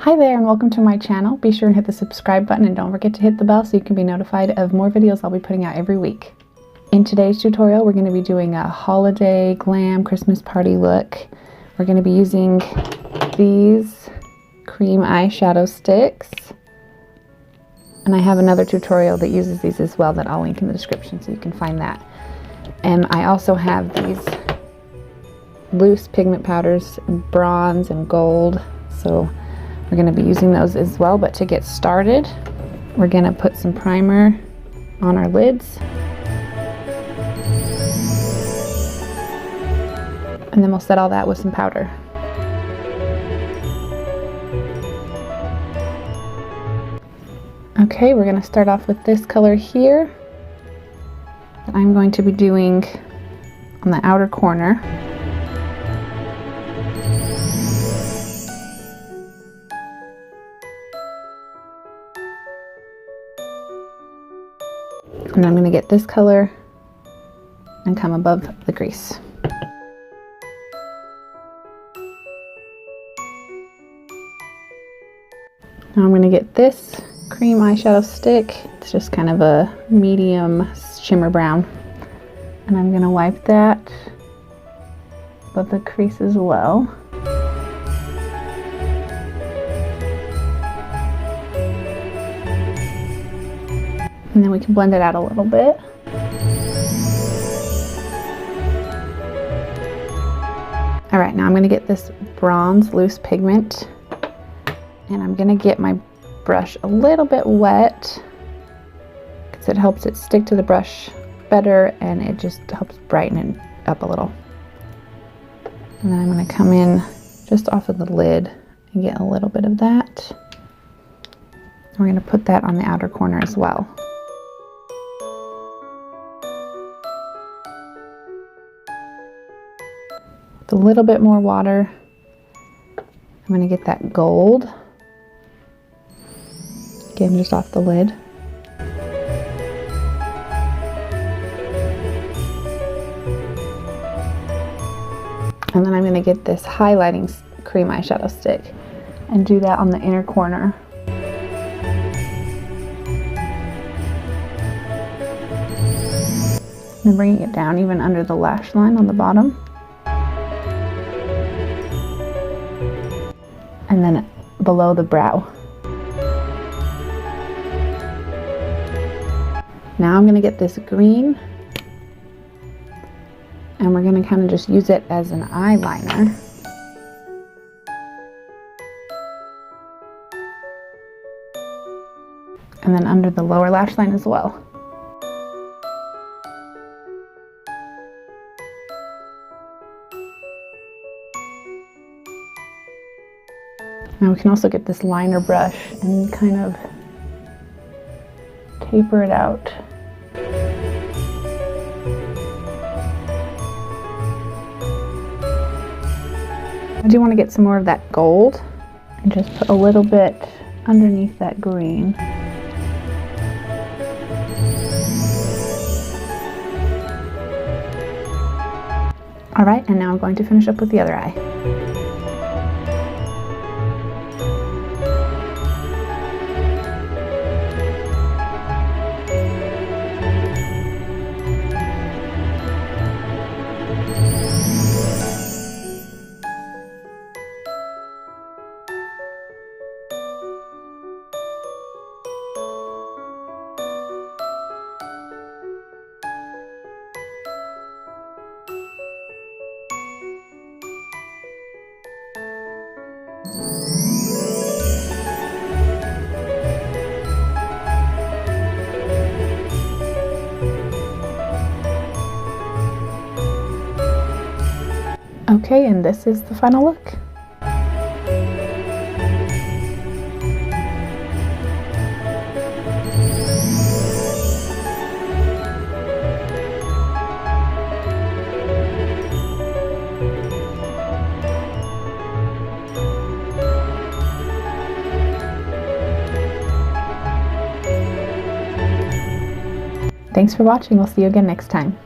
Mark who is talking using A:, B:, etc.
A: Hi there and welcome to my channel. Be sure and hit the subscribe button and don't forget to hit the bell so you can be notified of more videos I'll be putting out every week. In today's tutorial, we're going to be doing a holiday glam Christmas party look. We're going to be using these cream eyeshadow sticks. And I have another tutorial that uses these as well that I'll link in the description so you can find that. And I also have these loose pigment powders in bronze and gold. So we're going to be using those as well, but to get started, we're going to put some primer on our lids. And then we'll set all that with some powder. Okay, we're going to start off with this color here that I'm going to be doing on the outer corner. And I'm going to get this color and come above the crease. Now I'm going to get this cream eyeshadow stick. It's just kind of a medium shimmer brown. And I'm going to wipe that above the crease as well. And then we can blend it out a little bit. All right, now I'm going to get this bronze loose pigment and I'm going to get my brush a little bit wet because it helps it stick to the brush better and it just helps brighten it up a little. And then I'm going to come in just off of the lid and get a little bit of that. We're going to put that on the outer corner as well. A little bit more water. I'm going to get that gold. Again, just off the lid. And then I'm going to get this highlighting cream eyeshadow stick and do that on the inner corner. And bringing it down even under the lash line on the bottom. And then below the brow. Now I'm going to get this green and we're going to kind of just use it as an eyeliner. And then under the lower lash line as well. Now we can also get this liner brush and kind of taper it out. I do want to get some more of that gold and just put a little bit underneath that green. All right, and now I'm going to finish up with the other eye. Okay, and this is the final look. Thanks for watching. We'll see you again next time.